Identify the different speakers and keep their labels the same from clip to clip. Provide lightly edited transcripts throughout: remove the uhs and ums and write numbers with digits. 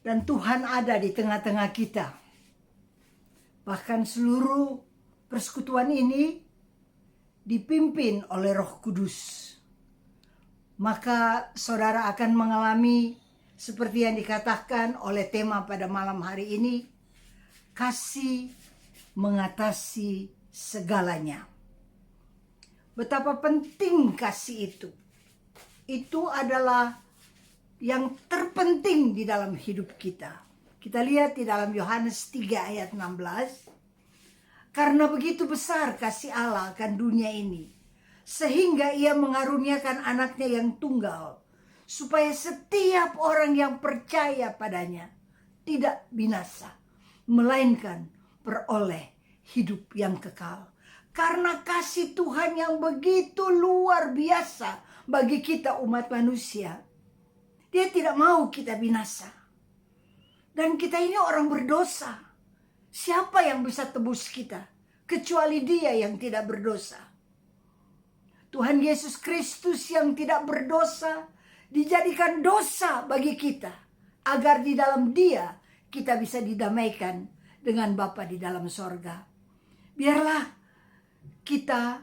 Speaker 1: Dan Tuhan ada di tengah-tengah kita. Bahkan seluruh persekutuan ini dipimpin oleh Roh Kudus. Maka saudara akan mengalami seperti yang dikatakan oleh tema pada malam hari ini, kasih mengatasi segalanya. Betapa penting kasih itu. Itu adalah yang terpenting di dalam hidup kita. Kita lihat di dalam Yohanes 3 ayat 16. Karena begitu besar kasih Allah akan dunia ini, sehingga ia mengaruniakan anaknya yang tunggal, supaya setiap orang yang percaya padanya tidak binasa, melainkan beroleh hidup yang kekal. Karena kasih Tuhan yang begitu luar biasa bagi kita umat manusia, Dia tidak mau kita binasa. Dan kita ini orang berdosa. Siapa yang bisa tebus kita? Kecuali Dia yang tidak berdosa. Tuhan Yesus Kristus yang tidak berdosa dijadikan dosa bagi kita, agar di dalam Dia kita bisa didamaikan dengan Bapa di dalam sorga. Biarlah kita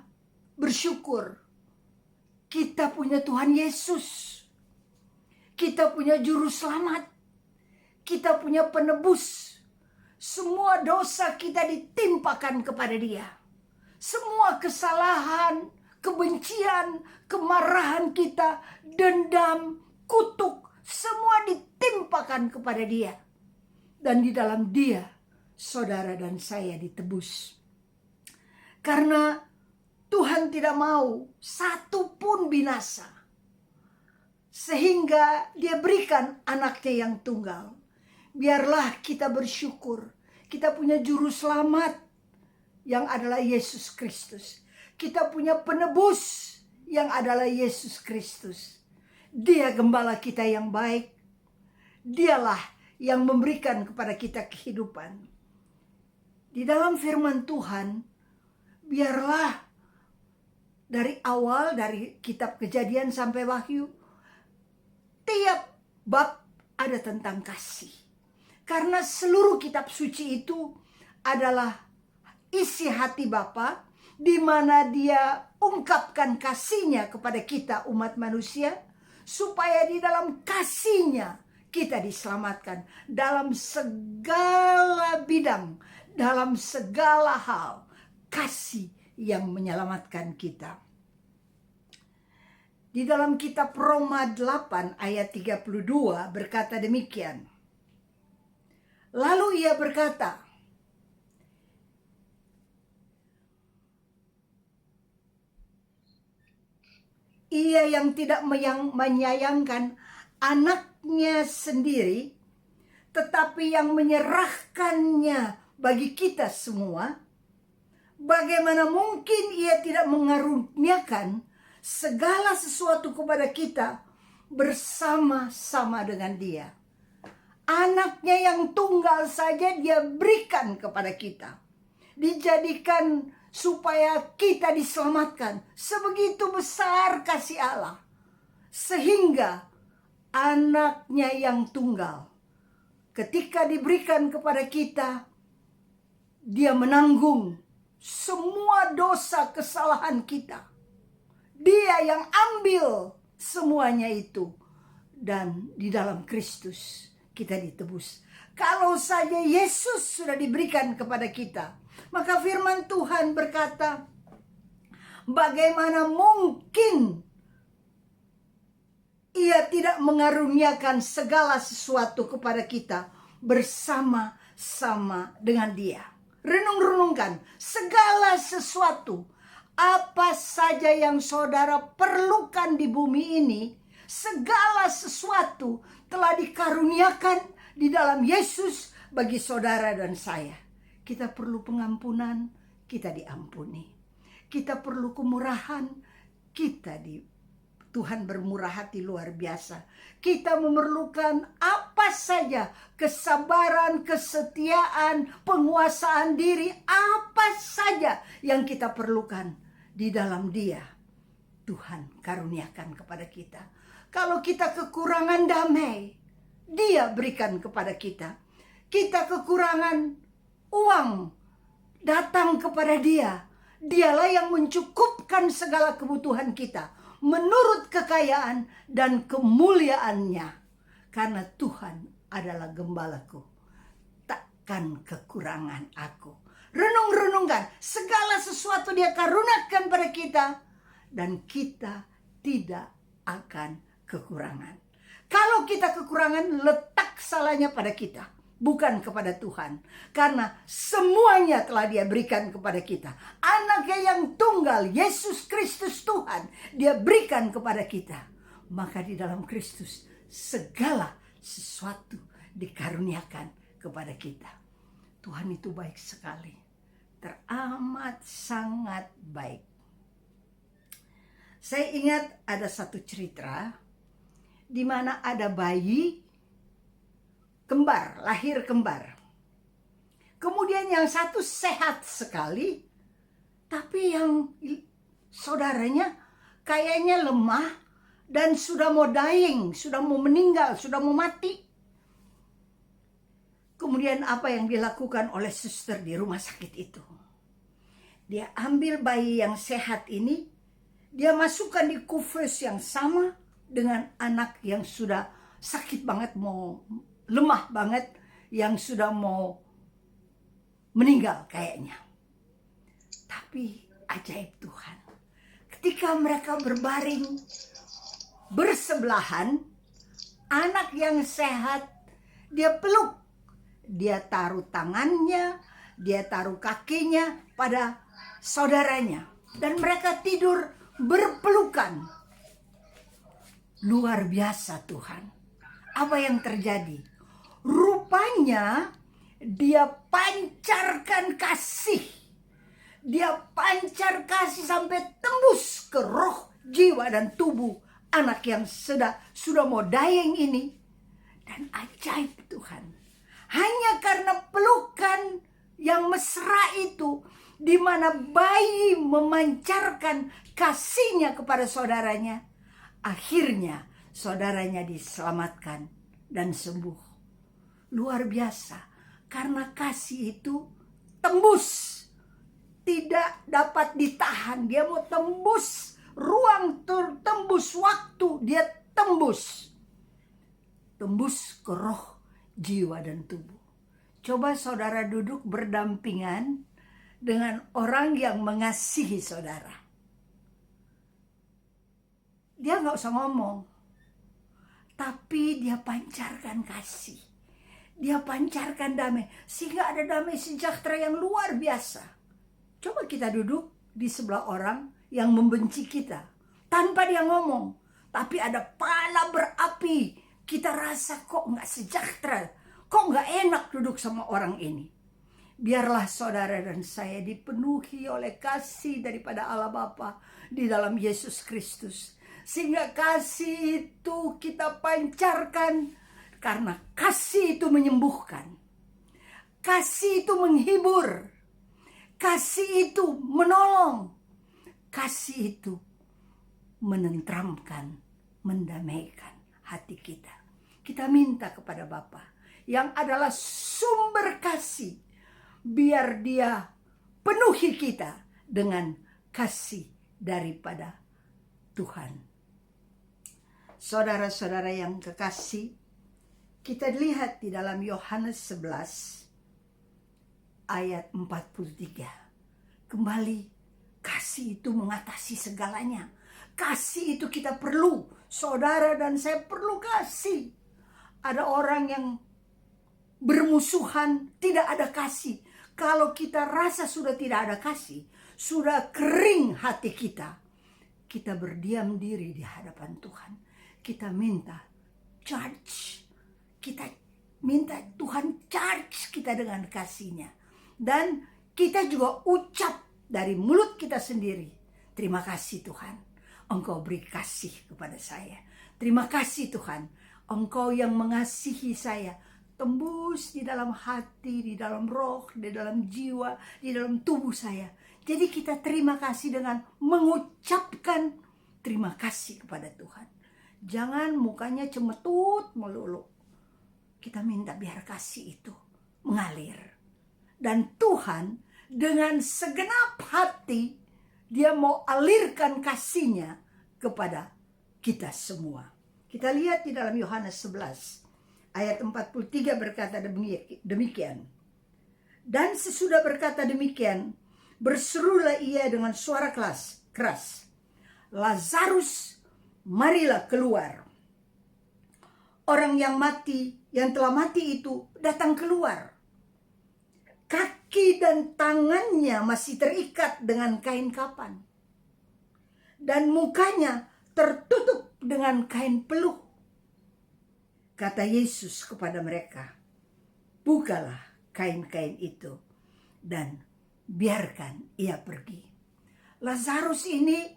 Speaker 1: bersyukur. Kita punya Tuhan Yesus. Kita punya juru selamat. Kita punya penebus. Semua dosa kita ditimpakan kepada Dia. Semua kesalahan, kebencian, kemarahan kita, dendam, kutuk, semua ditimpakan kepada Dia. Dan di dalam Dia, saudara dan saya ditebus. Karena Tuhan tidak mau satu pun binasa. Sehingga Dia berikan anaknya yang tunggal. Biarlah kita bersyukur. Kita punya juru selamat yang adalah Yesus Kristus. Kita punya penebus yang adalah Yesus Kristus. Dia gembala kita yang baik. Dialah yang memberikan kepada kita kehidupan. Di dalam firman Tuhan, biarlah dari awal, dari kitab Kejadian sampai Wahyu, tiap bab ada tentang kasih. Karena seluruh kitab suci itu adalah isi hati Bapa, di mana Dia ungkapkan kasih-Nya kepada kita umat manusia, supaya di dalam kasih-Nya kita diselamatkan dalam segala bidang, dalam segala hal. Kasih yang menyelamatkan kita. Di dalam kitab Roma 8 ayat 32 berkata demikian. Lalu ia berkata, ia yang tidak menyayangkan anaknya sendiri, tetapi yang menyerahkannya bagi kita semua, bagaimana mungkin ia tidak mengaruniakan segala sesuatu kepada kita bersama-sama dengan Dia. Anaknya yang tunggal saja Dia berikan kepada kita. Dijadikan supaya kita diselamatkan. Sebegitu besar kasih Allah. Sehingga anaknya yang tunggal, ketika diberikan kepada kita, Dia menanggung semua dosa kesalahan kita. Dia yang ambil semuanya itu. Dan di dalam Kristus kita ditebus. Kalau saja Yesus sudah diberikan kepada kita, maka firman Tuhan berkata, bagaimana mungkin Ia tidak mengaruniakan segala sesuatu kepada kita bersama-sama dengan Dia. Renung-renungkan segala sesuatu. Apa saja yang saudara perlukan di bumi ini, segala sesuatu telah dikaruniakan di dalam Yesus bagi saudara dan saya. Kita perlu pengampunan, kita diampuni. Kita perlu kemurahan, Tuhan bermurah hati luar biasa. Kita memerlukan apa saja, kesabaran, kesetiaan, penguasaan diri, apa saja yang kita perlukan. Di dalam Dia, Tuhan karuniakan kepada kita. Kalau kita kekurangan damai, Dia berikan kepada kita. Kita kekurangan uang, datang kepada Dia. Dialah yang mencukupkan segala kebutuhan kita menurut kekayaan dan kemuliaannya. Karena Tuhan adalah gembalaku, takkan kekurangan aku. Renung-renungkan, segala sesuatu Dia karuniakan pada kita, dan kita tidak akan kekurangan. Kalau kita kekurangan, letak salahnya pada kita, bukan kepada Tuhan. Karena semuanya telah Dia berikan kepada kita. Anaknya yang tunggal, Yesus Kristus Tuhan, Dia berikan kepada kita. Maka di dalam Kristus segala sesuatu dikaruniakan kepada kita. Tuhan itu baik sekali, teramat sangat baik. Saya ingat ada satu cerita di mana ada bayi kembar, lahir kembar. Kemudian yang satu sehat sekali, tapi yang saudaranya kayaknya lemah dan sudah mau dying, sudah mau meninggal, sudah mau mati. Kemudian apa yang dilakukan oleh suster di rumah sakit itu? Dia ambil bayi yang sehat ini, dia masukkan di kufus yang sama dengan anak yang sudah sakit banget, mau lemah banget, yang sudah mau meninggal kayaknya. Tapi ajaib Tuhan, ketika mereka berbaring bersebelahan, anak yang sehat dia peluk, dia taruh tangannya, dia taruh kakinya pada saudaranya, dan mereka tidur berpelukan. Luar biasa Tuhan. Apa yang terjadi? Rupanya Dia pancarkan kasih. Dia pancar kasih sampai tembus ke roh, jiwa, dan tubuh anak yang sudah mau dying ini. Dan ajaib Tuhan, hanya karena pelukan yang mesra itu, di mana bayi memancarkan kasihnya kepada saudaranya, akhirnya saudaranya diselamatkan dan sembuh. Luar biasa, karena kasih itu tembus, tidak dapat ditahan. Dia mau tembus ruang, tembus waktu, dia tembus ke roh, jiwa, dan tubuh. Coba saudara duduk berdampingan dengan orang yang mengasihi saudara. Dia nggak usah ngomong, tapi dia pancarkan kasih. Dia pancarkan damai, sehingga ada damai sejahtera yang luar biasa. Coba kita duduk di sebelah orang yang membenci kita, tanpa dia ngomong, tapi ada pala berapi. Kita rasa kok nggak sejahtera, kok nggak enak duduk sama orang ini. Biarlah saudara dan saya dipenuhi oleh kasih daripada Allah Bapa di dalam Yesus Kristus. Sehingga kasih itu kita pancarkan, karena kasih itu menyembuhkan. Kasih itu menghibur. Kasih itu menolong. Kasih itu menenteramkan, mendamaikan hati kita. Kita minta kepada Bapa yang adalah sumber kasih, biar Dia penuhi kita dengan kasih daripada Tuhan. Saudara-saudara yang kekasih, kita lihat di dalam Yohanes 11 ayat 43. Kembali, kasih itu mengatasi segalanya. Kasih itu kita perlu. Saudara dan saya perlu kasih. Ada orang yang bermusuhan, tidak ada kasih. Kalau kita rasa sudah tidak ada kasih, sudah kering hati kita, kita berdiam diri di hadapan Tuhan. Kita minta charge. Kita minta Tuhan charge kita dengan kasih-Nya. Dan kita juga ucap dari mulut kita sendiri, terima kasih Tuhan, Engkau beri kasih kepada saya. Terima kasih Tuhan, Engkau yang mengasihi saya, tembus di dalam hati, di dalam roh, di dalam jiwa, di dalam tubuh saya. Jadi kita terima kasih dengan mengucapkan terima kasih kepada Tuhan. Jangan mukanya cemetut melulu. Kita minta biar kasih itu mengalir. Dan Tuhan dengan segenap hati Dia mau alirkan kasih-Nya kepada kita semua. Kita lihat di dalam Yohanes 11 ayat 43 berkata demikian. Dan sesudah berkata demikian, berserulah ia dengan suara keras, Lazarus, marilah keluar. Orang yang telah mati itu datang keluar. Kaki dan tangannya masih terikat dengan kain kapan. Dan mukanya tertutup dengan kain peluh. Kata Yesus kepada mereka, bukalah kain-kain itu dan biarkan ia pergi. Lazarus ini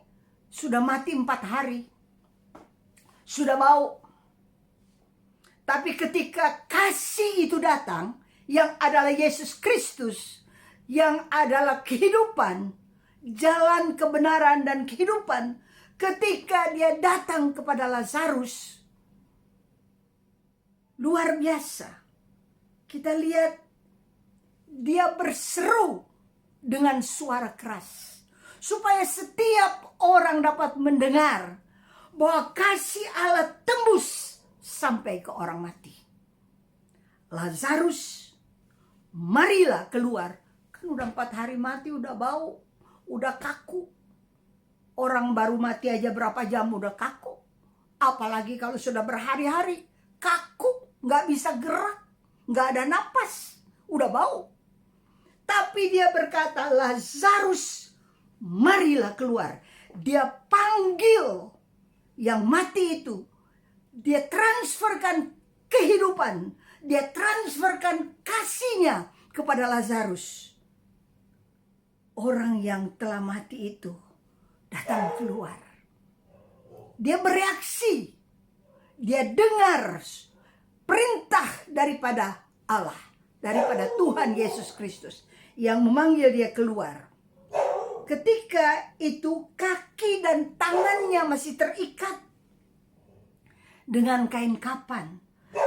Speaker 1: sudah mati 4 hari. Sudah bau. Tapi ketika kasih itu datang, yang adalah Yesus Kristus, yang adalah kehidupan, jalan kebenaran dan kehidupan, ketika Dia datang kepada Lazarus, luar biasa. Kita lihat Dia berseru dengan suara keras, supaya setiap orang dapat mendengar bahwa kasih Allah tembus sampai ke orang mati. Lazarus, marilah keluar. Kan udah 4 hari mati, udah bau, udah kaku. Orang baru mati aja berapa jam udah kaku. Apalagi kalau sudah berhari-hari, kaku, gak bisa gerak, gak ada napas, udah bau. Tapi Dia berkata, Lazarus, marilah keluar. Dia panggil yang mati itu. Dia transferkan kehidupan. Dia transferkan kasih-Nya kepada Lazarus. Orang yang telah mati itu datang keluar. Dia bereaksi. Dia dengar perintah daripada Allah, daripada Tuhan Yesus Kristus yang memanggil dia keluar. Ketika itu kaki dan tangannya masih terikat dengan kain kapan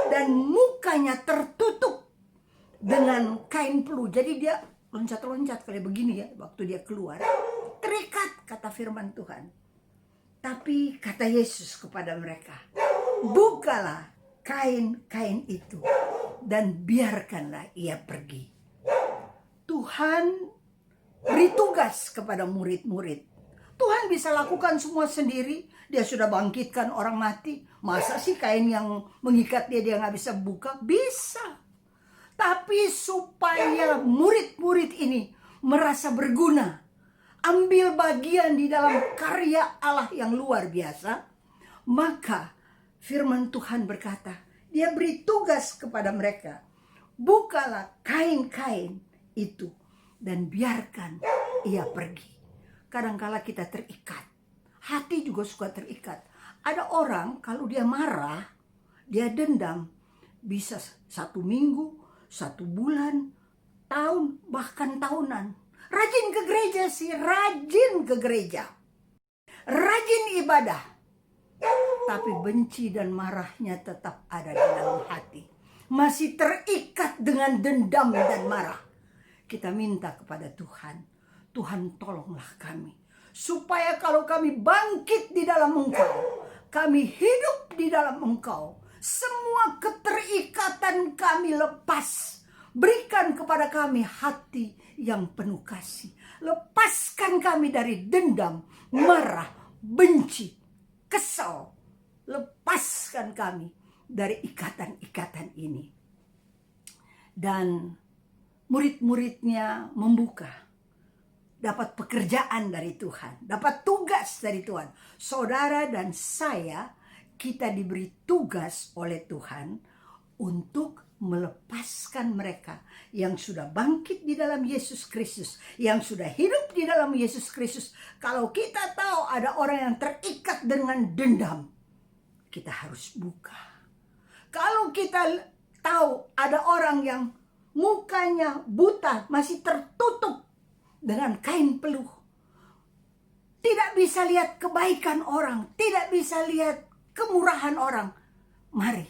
Speaker 1: dan mukanya tertutup dengan kain peluh. Jadi dia loncat-loncat kayak begini ya waktu dia keluar. Terikat, kata firman Tuhan. Tapi kata Yesus kepada mereka, bukalah kain-kain itu dan biarkanlah ia pergi. Tuhan beri tugas kepada murid-murid. Tuhan bisa lakukan semua sendiri. Dia sudah bangkitkan orang mati. Masa sih kain yang mengikat dia nggak bisa buka? Bisa. Tapi supaya murid-murid ini merasa berguna, ambil bagian di dalam karya Allah yang luar biasa, maka firman Tuhan berkata, Dia beri tugas kepada mereka, bukalah kain-kain itu dan biarkan ia pergi. Kadangkala kita terikat, hati juga suka terikat. Ada orang kalau dia marah, dia dendam, bisa 1 minggu, 1 bulan, tahun, bahkan tahunan. Rajin ke gereja sih, rajin ke gereja, rajin ibadah, tapi benci dan marahnya tetap ada di dalam hati. Masih terikat dengan dendam dan marah. Kita minta kepada Tuhan, Tuhan tolonglah kami, supaya kalau kami bangkit di dalam Engkau, kami hidup di dalam Engkau, semua keterikatan kami lepas. Berikan kepada kami hati yang penuh kasih. Lepaskan kami dari dendam, marah, benci, kesal. Lepaskan kami dari ikatan-ikatan ini. Dan murid-muridnya membuka. Dapat pekerjaan dari Tuhan. Dapat tugas dari Tuhan. Saudara dan saya, kita diberi tugas oleh Tuhan untuk melepaskan mereka yang sudah bangkit di dalam Yesus Kristus, yang sudah hidup di dalam Yesus Kristus. Kalau kita tahu ada orang yang terikat dengan dendam, kita harus buka. Kalau kita tahu ada orang yang mukanya buta, masih tertutup dengan kain peluh, tidak bisa lihat kebaikan orang, tidak bisa lihat kemurahan orang, mari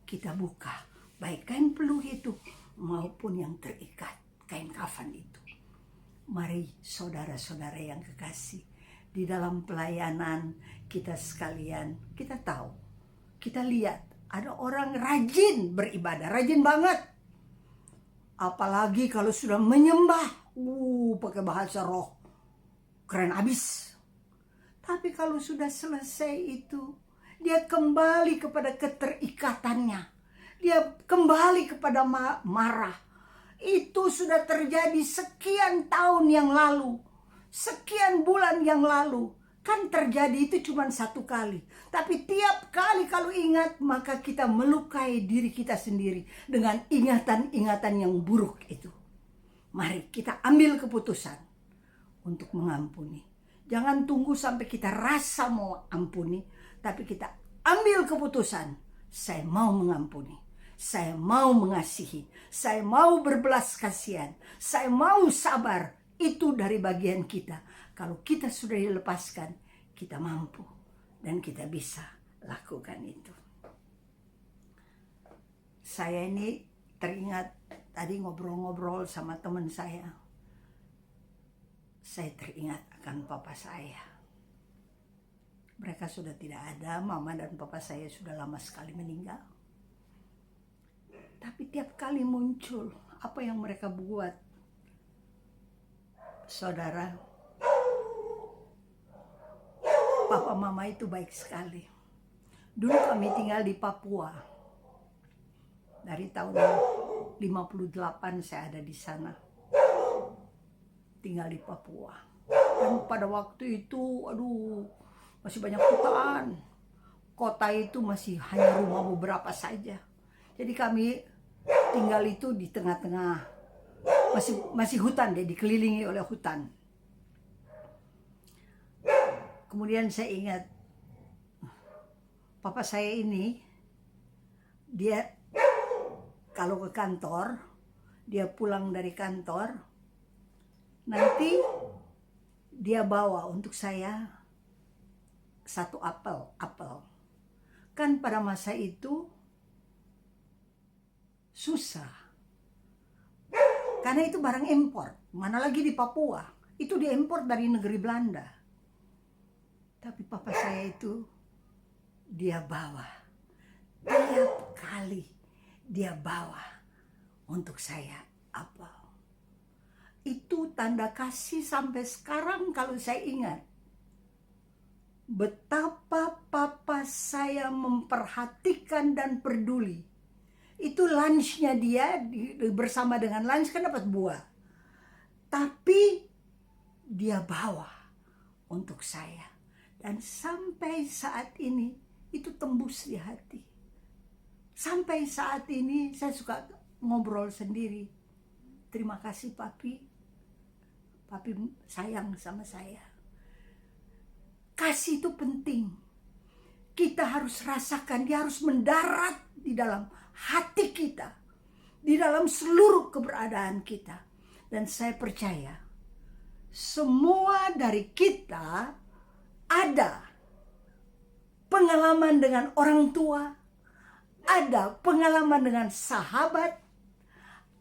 Speaker 1: kita buka. baik kain peluh itu maupun yang terikat, kain kafan itu. Mari saudara-saudara yang kekasih, di dalam pelayanan kita sekalian, kita tahu, kita lihat ada orang rajin beribadah, rajin banget. Apalagi kalau sudah menyembah, pakai bahasa roh, keren abis. Tapi kalau sudah selesai itu, dia kembali kepada keterikatannya. Dia kembali kepada marah. Itu sudah terjadi sekian tahun yang lalu, sekian bulan yang lalu. Kan terjadi itu cuma satu kali. Tapi tiap kali kalau ingat, maka kita melukai diri kita sendiri dengan ingatan-ingatan yang buruk itu. Mari kita ambil keputusan untuk mengampuni. Jangan tunggu sampai kita rasa mau ampuni, tapi kita ambil keputusan, saya mau mengampuni. Saya mau mengasihi, saya mau berbelas kasihan, saya mau sabar. Itu dari bagian kita. Kalau kita sudah dilepaskan, kita mampu dan kita bisa lakukan itu. Saya ini teringat tadi ngobrol-ngobrol sama teman saya. Saya teringat akan papa saya. Mereka sudah tidak ada, mama dan papa saya sudah lama sekali meninggal. Tapi tiap kali muncul apa yang mereka buat, saudara, papa mama itu baik sekali. Dulu kami tinggal di Papua. Dari tahun 58 saya ada di sana. Tinggal di Papua. Dan pada waktu itu, masih banyak hutan. Kota itu masih hanya rumah beberapa saja. Jadi kami tinggal itu di tengah-tengah, masih hutan deh, dikelilingi oleh hutan. Kemudian saya ingat, papa saya ini, dia kalau ke kantor, dia pulang dari kantor, nanti dia bawa untuk saya satu apel. Kan pada masa itu susah, karena itu barang impor, mana lagi di Papua, itu diimpor dari negeri Belanda. Tapi papa saya itu, dia bawa, tiap kali dia bawa untuk saya apel. Itu tanda kasih sampai sekarang. Kalau saya ingat betapa papa saya memperhatikan dan peduli. Itu lunchnya dia, bersama dengan lunch kan dapat buah. Tapi dia bawa untuk saya. Dan sampai saat ini itu tembus di hati. Sampai saat ini saya suka ngobrol sendiri. Terima kasih papi. Papi sayang sama saya. Kasih itu penting. Kita harus rasakan, dia harus mendarat di dalam hati kita, di dalam seluruh keberadaan kita. Dan saya percaya semua dari kita ada pengalaman dengan orang tua, ada pengalaman dengan sahabat,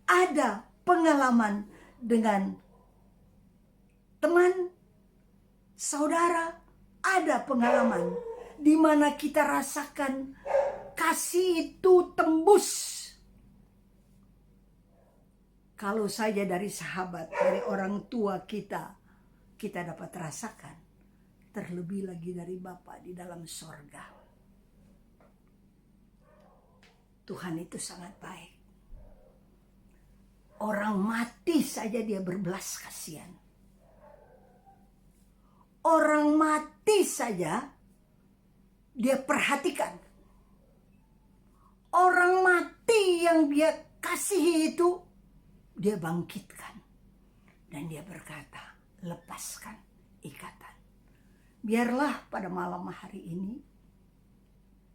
Speaker 1: ada pengalaman dengan teman, saudara, ada pengalaman di mana kita rasakan kasih itu tembus. Kalau saja dari sahabat, dari orang tua kita dapat rasakan. Terlebih lagi dari Bapa di dalam sorga. Tuhan itu sangat baik. Orang mati saja dia berbelas kasihan. Orang mati saja dia perhatikan. Orang mati yang dia kasihi itu dia bangkitkan. Dan dia berkata, lepaskan ikatan. Biarlah pada malam hari ini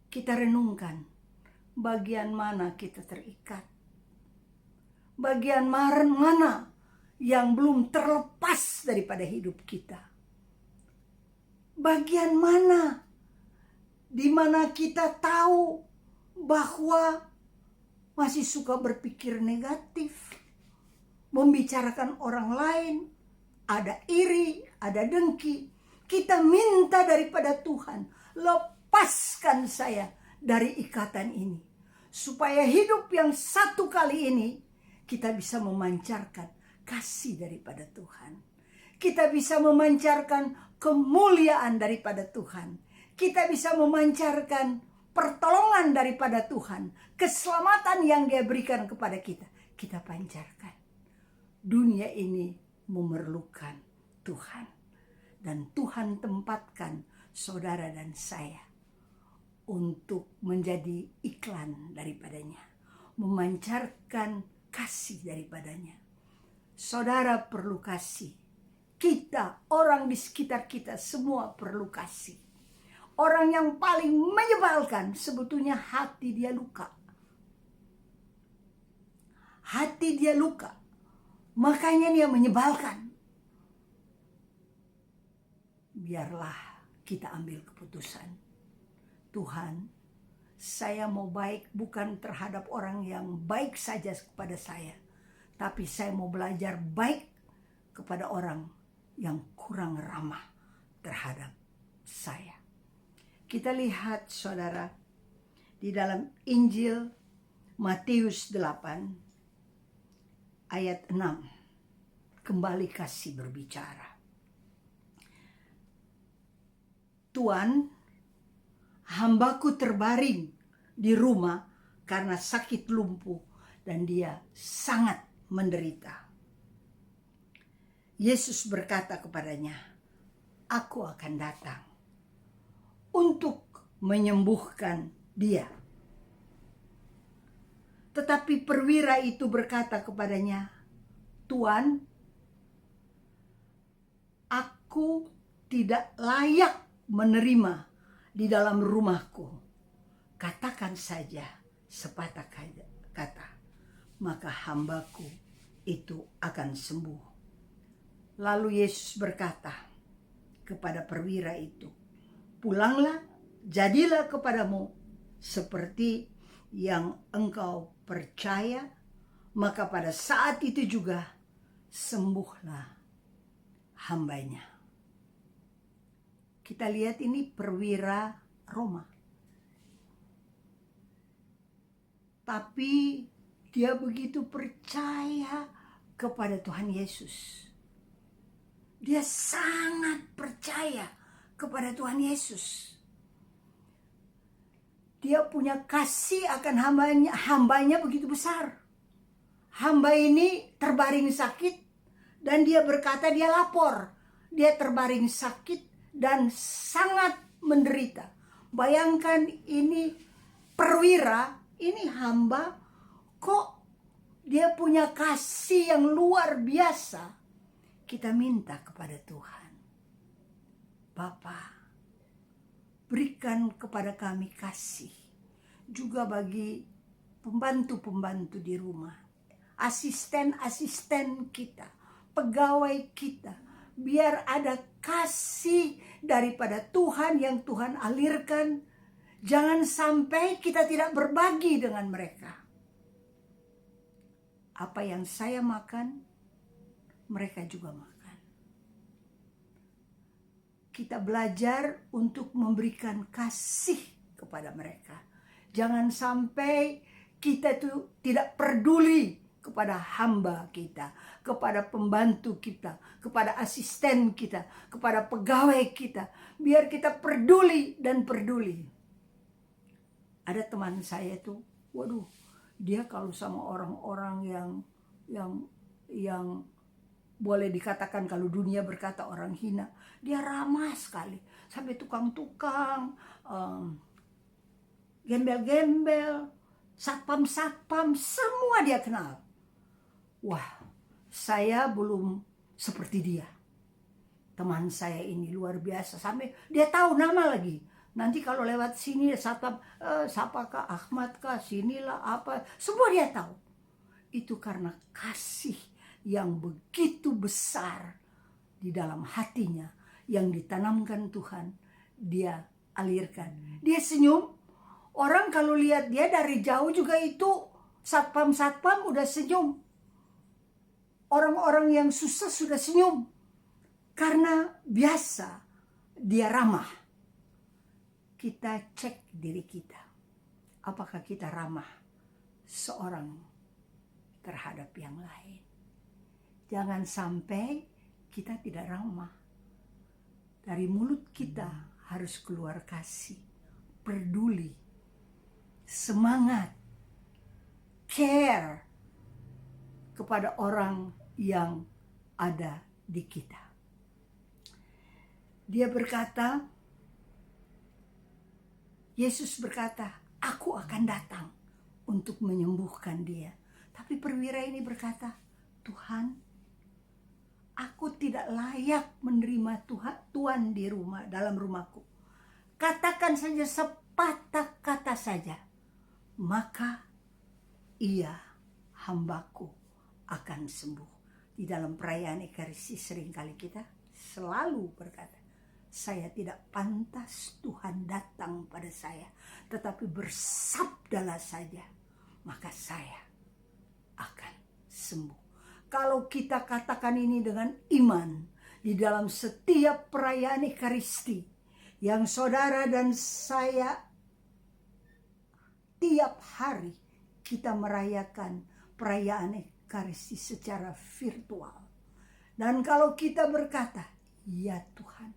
Speaker 1: kita renungkan bagian mana kita terikat. Bagian mana yang belum terlepas daripada hidup kita. Bagian mana di mana kita tahu bahwa masih suka berpikir negatif, membicarakan orang lain, ada iri, ada dengki. Kita minta daripada Tuhan, lepaskan saya dari ikatan ini. Supaya hidup yang satu kali ini, kita bisa memancarkan kasih daripada Tuhan. Kita bisa memancarkan kemuliaan daripada Tuhan. Kita bisa memancarkan pertolongan daripada Tuhan. Keselamatan yang Dia berikan kepada kita, kita pancarkan. Dunia ini memerlukan Tuhan. Dan Tuhan tempatkan saudara dan saya untuk menjadi iklan daripadanya. Memancarkan kasih daripadanya. Saudara perlu kasih. Kita, orang di sekitar kita semua perlu kasih. Orang yang paling menyebalkan sebetulnya hati dia luka. Hati dia luka. Makanya dia menyebalkan. Biarlah kita ambil keputusan. Tuhan, saya mau baik bukan terhadap orang yang baik saja kepada saya. Tapi saya mau belajar baik kepada orang yang kurang ramah terhadap saya. Kita lihat saudara di dalam Injil Matius 8 ayat 6. Kembali kasih berbicara. Tuan, hambaku terbaring di rumah karena sakit lumpuh dan dia sangat menderita. Yesus berkata kepadanya, aku akan datang untuk menyembuhkan dia. Tetapi perwira itu berkata kepadanya, Tuan, aku tidak layak menerima di dalam rumahku. Katakan saja sepatah kata, maka hambaku itu akan sembuh. Lalu Yesus berkata kepada perwira itu, pulanglah, jadilah kepadamu seperti yang engkau percaya. Maka pada saat itu juga sembuhlah hambanya. Kita lihat ini perwira Roma. Tapi dia begitu percaya kepada Tuhan Yesus. Dia sangat percaya kepada Tuhan Yesus. Dia punya kasih akan hambanya begitu besar. Hamba ini terbaring sakit dan dia berkata, dia lapor. Dia terbaring sakit dan sangat menderita. Bayangkan ini perwira, ini hamba, kok dia punya kasih yang luar biasa. Kita minta kepada Tuhan, Bapa, berikan kepada kami kasih. Juga bagi pembantu-pembantu di rumah, asisten-asisten kita, pegawai kita. Biar ada kasih daripada Tuhan yang Tuhan alirkan. Jangan sampai kita tidak berbagi dengan mereka. Apa yang saya makan, mereka juga makan. Kita belajar untuk memberikan kasih kepada mereka. Jangan sampai kita itu tidak peduli kepada hamba kita, kepada pembantu kita, kepada asisten kita, kepada pegawai kita. Biar kita peduli dan peduli. Ada teman saya tuh, waduh, dia kalau sama orang-orang yang boleh dikatakan kalau dunia berkata orang hina, dia ramah sekali. Sampai tukang-tukang, gembel-gembel, satpam-satpam, semua dia kenal. Wah, saya belum seperti dia. Teman saya ini luar biasa. Sampai dia tahu nama lagi. Nanti kalau lewat sini satpam, siapa kah, Ahmad kah, sinilah apa. Semua dia tahu. Itu karena kasih yang begitu besar di dalam hatinya. Yang ditanamkan Tuhan, dia alirkan. Dia senyum. Orang kalau lihat dia dari jauh juga itu Satpam-satpam udah senyum. Orang-orang yang susah sudah senyum. Karena biasa dia ramah. Kita cek diri kita. Apakah kita ramah seorang terhadap yang lain? Jangan sampai kita tidak ramah. Dari mulut kita harus keluar kasih, peduli, semangat, care kepada orang yang ada di kita. Dia berkata, Yesus berkata, aku akan datang untuk menyembuhkan dia. Tapi perwira ini berkata, Tuhan, aku tidak layak menerima Tuhan di rumah, dalam rumahku. Katakan saja sepatah kata saja, maka ia, hambaku, akan sembuh. Di dalam perayaan Ekaristi seringkali kita selalu berkata, saya tidak pantas Tuhan datang pada saya, tetapi bersabdalah saja, maka saya akan sembuh. Kalau kita katakan ini dengan iman, di dalam setiap perayaan Ekaristi yang saudara dan saya tiap hari kita merayakan perayaan Ekaristi secara virtual. Dan kalau kita berkata, ya Tuhan,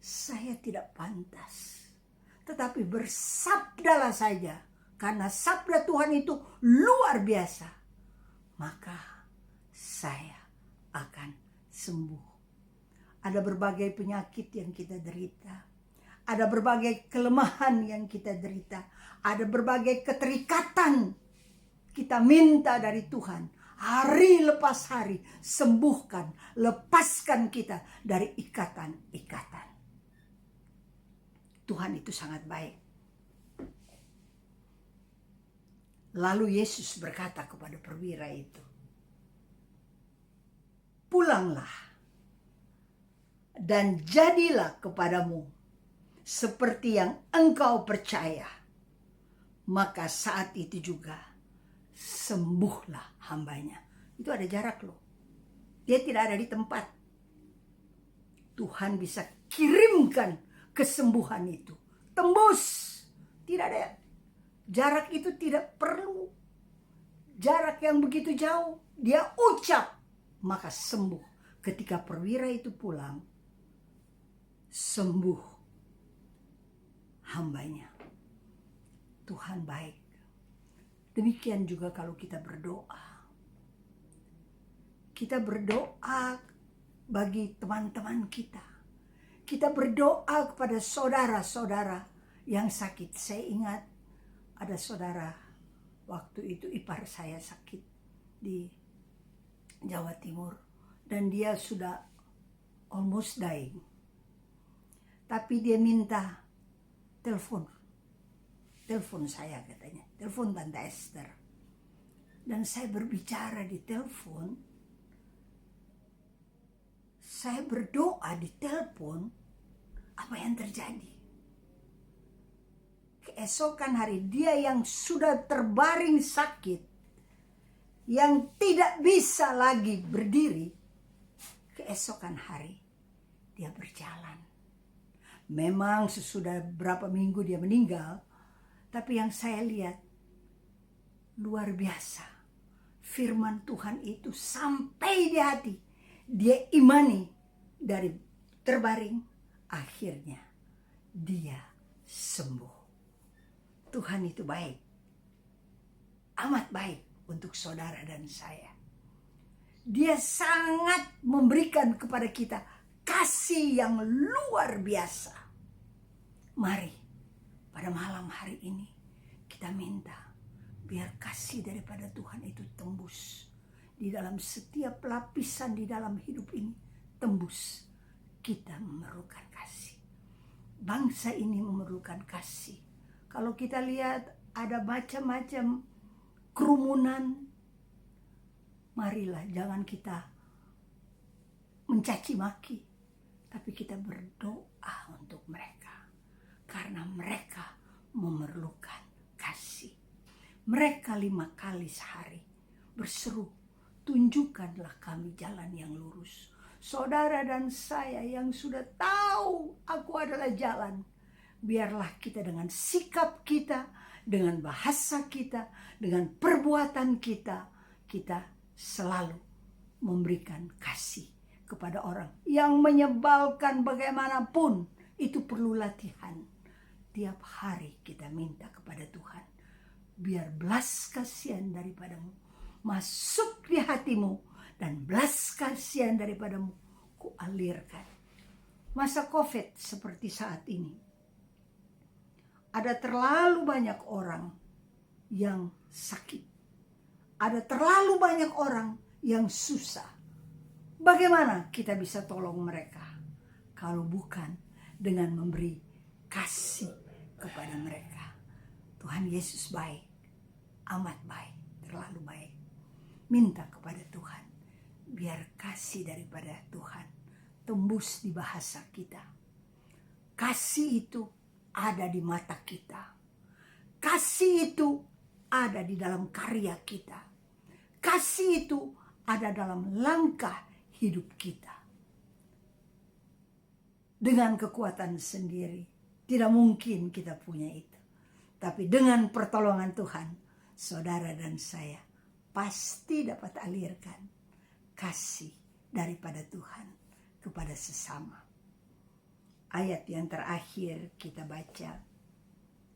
Speaker 1: saya tidak pantas, tetapi bersabdalah saja, karena sabda Tuhan itu luar biasa, maka saya akan sembuh. Ada berbagai penyakit yang kita derita. Ada berbagai kelemahan yang kita derita. Ada berbagai keterikatan kita minta dari Tuhan. Hari lepas hari sembuhkan, lepaskan kita dari ikatan-ikatan. Tuhan itu sangat baik. Lalu Yesus berkata kepada perwira itu, pulanglah dan jadilah kepadamu seperti yang engkau percaya. Maka saat itu juga sembuhlah hambanya. Itu ada jarak loh. Dia tidak ada di tempat. Tuhan bisa kirimkan kesembuhan itu. Tembus. Tidak ada. Jarak itu tidak perlu. Jarak yang begitu jauh. Dia ucap. Maka sembuh. Ketika perwira itu pulang, sembuh hambanya. Tuhan baik. Demikian juga kalau kita berdoa. Kita berdoa bagi teman-teman kita. Kita berdoa kepada saudara-saudara yang sakit. Saya ingat ada saudara, waktu itu ipar saya sakit di Jawa Timur. Dan dia sudah almost dying. Tapi dia minta telepon saya katanya. Telepon Tante Esther. Dan saya berbicara di telepon. Saya berdoa di telepon. Apa yang terjadi? Keesokan hari dia yang sudah terbaring sakit, yang tidak bisa lagi berdiri, keesokan hari dia berjalan. Memang sesudah berapa minggu dia meninggal, tapi yang saya lihat luar biasa. Firman Tuhan itu sampai di hati. Dia imani dari terbaring, akhirnya dia sembuh. Tuhan itu baik. Amat baik untuk saudara dan saya. Dia sangat memberikan kepada kita kasih yang luar biasa. Mari pada malam hari ini kita minta biar kasih daripada Tuhan itu tembus di dalam setiap lapisan di dalam hidup ini. Tembus. Kita memerlukan kasih. Bangsa ini memerlukan kasih. Kalau kita lihat ada macam-macam kerumunan, marilah jangan kita mencaci maki, tapi kita berdoa untuk mereka karena mereka memerlukan kasih. Mereka 5 kali sehari berseru, tunjukkanlah kami jalan yang lurus. Saudara dan saya yang sudah tahu aku adalah jalan, biarlah kita dengan sikap kita, dengan bahasa kita, dengan perbuatan kita, kita selalu memberikan kasih kepada orang yang menyebalkan bagaimanapun. Itu perlu latihan. Tiap hari kita minta kepada Tuhan, biar belas kasihan daripadamu masuk di hatimu, dan belas kasihan daripadamu kualirkan. Masa COVID seperti saat ini, ada terlalu banyak orang yang sakit. Ada terlalu banyak orang yang susah. Bagaimana kita bisa tolong mereka kalau bukan dengan memberi kasih kepada mereka? Tuhan Yesus baik, amat baik, terlalu baik. Minta kepada Tuhan, biar kasih daripada Tuhan tembus di bahasa kita. Kasih itu ada di mata kita. Kasih itu ada di dalam karya kita. Kasih itu ada dalam langkah hidup kita. Dengan kekuatan sendiri tidak mungkin kita punya itu. Tapi dengan pertolongan Tuhan, saudara dan saya pasti dapat alirkan kasih daripada Tuhan kepada sesama. Ayat yang terakhir kita baca,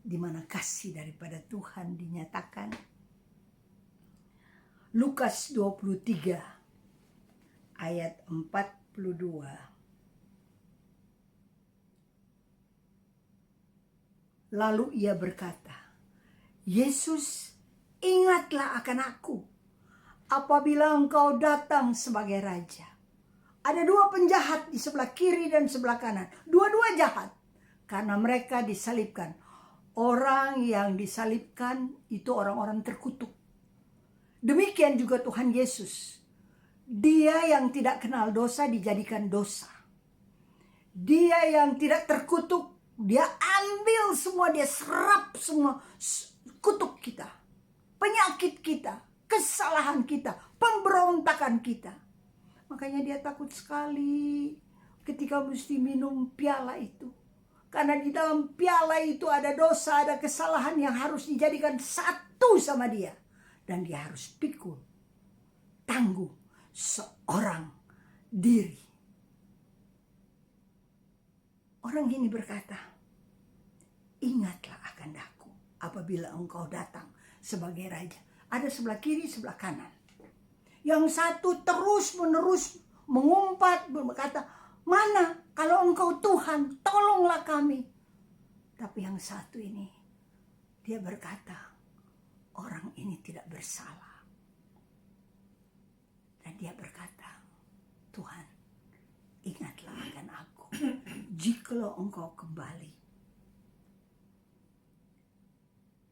Speaker 1: di mana kasih daripada Tuhan dinyatakan. Lukas 23 ayat 42. Lalu ia berkata, Yesus, ingatlah akan aku apabila engkau datang sebagai raja. Ada 2 penjahat di sebelah kiri dan sebelah kanan. Dua-dua jahat karena mereka disalibkan. Orang yang disalibkan itu orang-orang terkutuk. Demikian juga Tuhan Yesus. Dia yang tidak kenal dosa dijadikan dosa. Dia yang tidak terkutuk, dia ambil semua, dia serap semua kutuk kita, penyakit kita, kesalahan kita, pemberontakan kita. Makanya dia takut sekali ketika mesti minum piala itu. Karena di dalam piala itu ada dosa, ada kesalahan yang harus dijadikan satu sama dia. Dan dia harus pikul, tangguh seorang diri. Orang ini berkata, ingatlah akan aku apabila engkau datang sebagai raja. Ada sebelah kiri, sebelah kanan. Yang satu terus menerus mengumpat, berkata, mana kalau engkau Tuhan, tolonglah kami. Tapi yang satu ini, dia berkata, orang ini tidak bersalah. Dan dia berkata, Tuhan, ingatlah akan aku. Jikalau engkau kembali,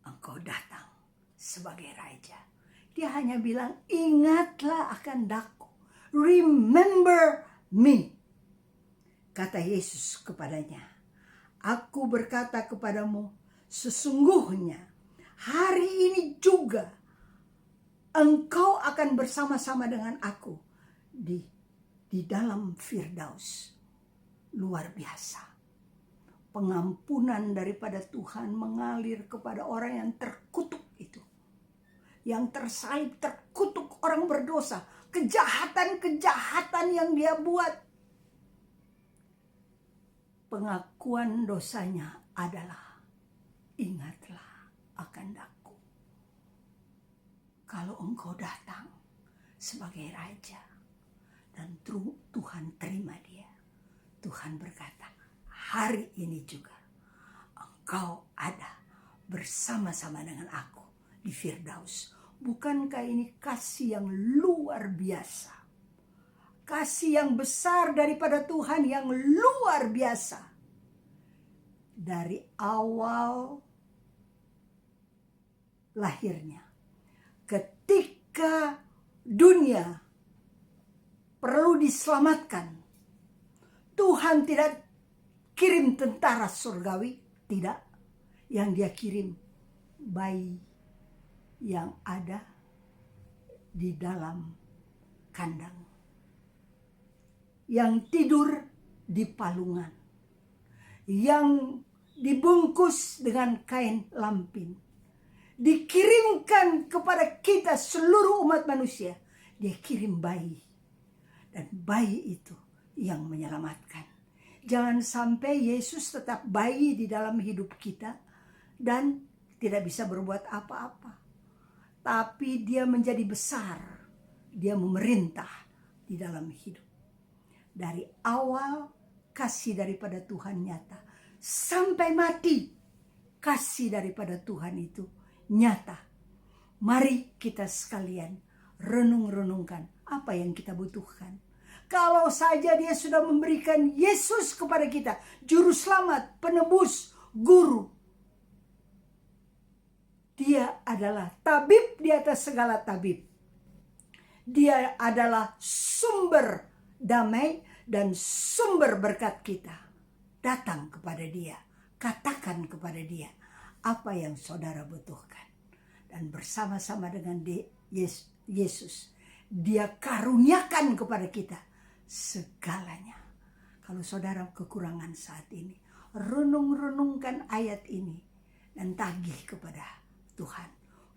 Speaker 1: engkau datang sebagai raja. Dia hanya bilang, ingatlah akan daku. Remember me. Kata Yesus kepadanya, aku berkata kepadamu, sesungguhnya hari ini juga engkau akan bersama-sama dengan aku di dalam Firdaus. Luar biasa. Pengampunan daripada Tuhan mengalir kepada orang yang terkutuk itu. Yang tersalib, terkutuk, orang berdosa. Kejahatan-kejahatan yang dia buat. Pengakuan dosanya adalah, ingatlah akan daku. Kalau engkau datang sebagai raja dan Tuhan terima dia, Tuhan berkata, hari ini juga engkau ada bersama-sama dengan aku di Firdaus. Bukankah ini kasih yang luar biasa? Kasih yang besar daripada Tuhan yang luar biasa. Dari awal lahirnya. Ketika dunia perlu diselamatkan. Tuhan tidak kirim tentara surgawi. Tidak. Yang dia kirim bayi yang ada di dalam kandang, yang tidur di palungan, yang dibungkus dengan kain lampin, dikirimkan kepada kita seluruh umat manusia. Dia kirim bayi, dan bayi itu yang menyelamatkan. Jangan sampai Yesus tetap bayi di dalam hidup kita dan tidak bisa berbuat apa-apa. Tapi dia menjadi besar, dia memerintah di dalam hidup. Dari awal kasih daripada Tuhan nyata, sampai mati kasih daripada Tuhan itu nyata. Mari kita sekalian renung-renungkan apa yang kita butuhkan. Kalau saja dia sudah memberikan Yesus kepada kita, juru selamat, penebus, guru. Dia adalah tabib di atas segala tabib. Dia adalah sumber damai dan sumber berkat kita. Datang kepada dia, katakan kepada dia apa yang saudara butuhkan. Dan bersama-sama dengan Yesus, dia karuniakan kepada kita segalanya. Kalau saudara kekurangan saat ini, renung-renungkan ayat ini dan tagih kepada Tuhan.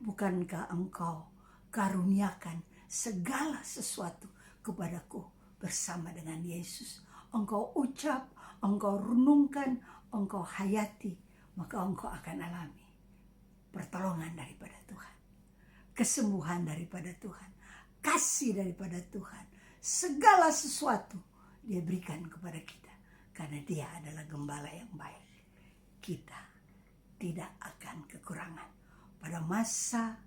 Speaker 1: Bukankah engkau karuniakan segala sesuatu kepadaku bersama dengan Yesus? Engkau ucap, engkau renungkan, engkau hayati, maka engkau akan alami pertolongan daripada Tuhan, kesembuhan daripada Tuhan, kasih daripada Tuhan. Segala sesuatu dia berikan kepada kita, karena dia adalah gembala yang baik. Kita tidak akan kekurangan. Pada masa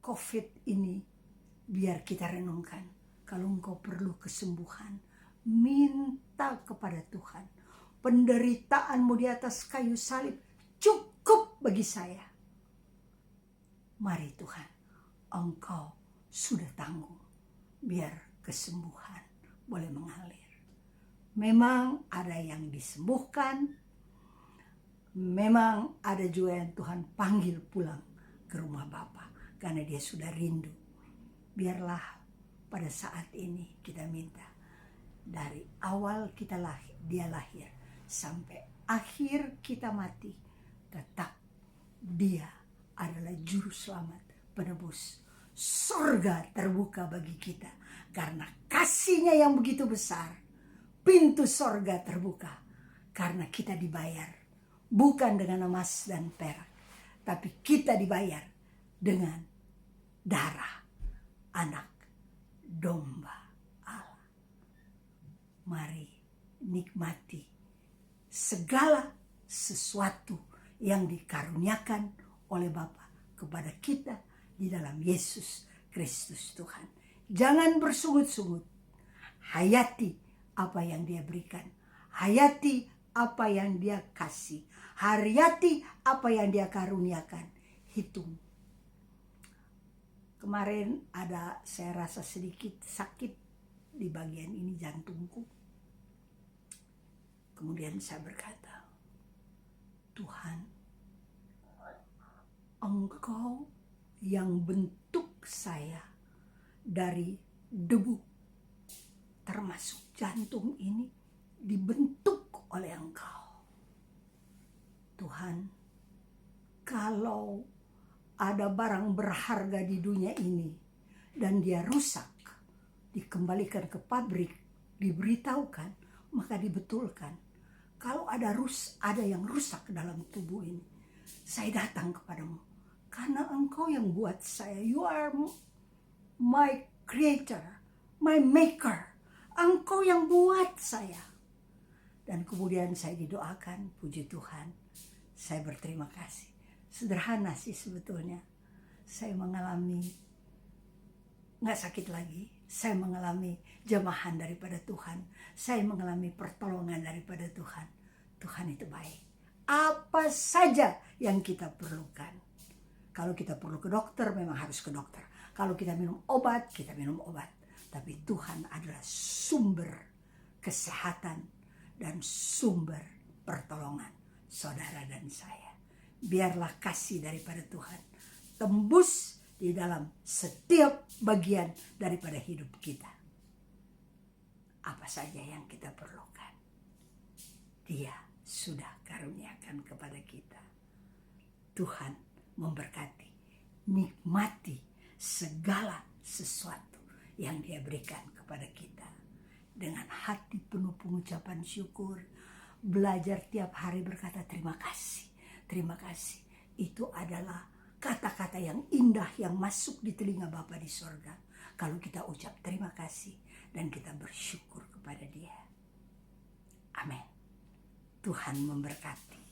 Speaker 1: COVID ini, biar kita renungkan, kalau engkau perlu kesembuhan, minta kepada Tuhan. Penderitaanmu di atas kayu salib cukup bagi saya. Mari Tuhan, engkau sudah tanggung, biar kesembuhan boleh mengalir. Memang ada yang disembuhkan, memang ada juga yang Tuhan panggil pulang ke rumah Bapa karena dia sudah rindu. Biarlah pada saat ini kita minta, dari awal kita dia lahir sampai akhir kita mati, tetap dia adalah juru selamat, penebus. Sorga terbuka bagi kita karena kasihnya yang begitu besar. Pintu sorga terbuka karena kita dibayar bukan dengan emas dan perak, tapi kita dibayar dengan darah anak domba Allah. Mari nikmati segala sesuatu yang dikaruniakan oleh Bapa kepada kita di dalam Yesus Kristus Tuhan. Jangan bersungut-sungut. Hayati apa yang dia berikan. Hayati apa yang dia kasih. Hayati apa yang dia karuniakan. Hitung. Kemarin saya rasa sedikit sakit di bagian ini jantungku. Kemudian saya berkata, Tuhan, Engkau yang bentuk saya dari debu, termasuk jantung ini dibentuk oleh Engkau. Tuhan, kalau ada barang berharga di dunia ini dan dia rusak, dikembalikan ke pabrik, diberitahukan, maka dibetulkan. Kalau ada yang rusak dalam tubuh ini, saya datang kepadamu. Karena Engkau yang buat saya. You are my creator, my maker. Engkau yang buat saya. Dan kemudian saya didoakan, puji Tuhan. Saya berterima kasih. Sederhana sih sebetulnya. Saya mengalami gak sakit lagi. Saya mengalami jamahan daripada Tuhan. Saya mengalami pertolongan daripada Tuhan. Tuhan itu baik. Apa saja yang kita perlukan. Kalau kita perlu ke dokter, memang harus ke dokter. Kalau kita minum obat, kita minum obat. Tapi Tuhan adalah sumber kesehatan dan sumber pertolongan saudara dan saya. biarlah kasih daripada Tuhan tembus di dalam setiap bagian daripada hidup kita. Apa saja yang kita perlukan, Dia sudah karuniakan kepada kita. Tuhan memberkati, nikmati segala sesuatu yang Dia berikan kepada kita. Dengan hati penuh pengucapan syukur, belajar tiap hari berkata terima kasih. Terima kasih, itu adalah kata-kata yang indah yang masuk di telinga Bapa di sorga. Kalau kita ucap terima kasih dan kita bersyukur kepada Dia. Amin. Tuhan memberkati.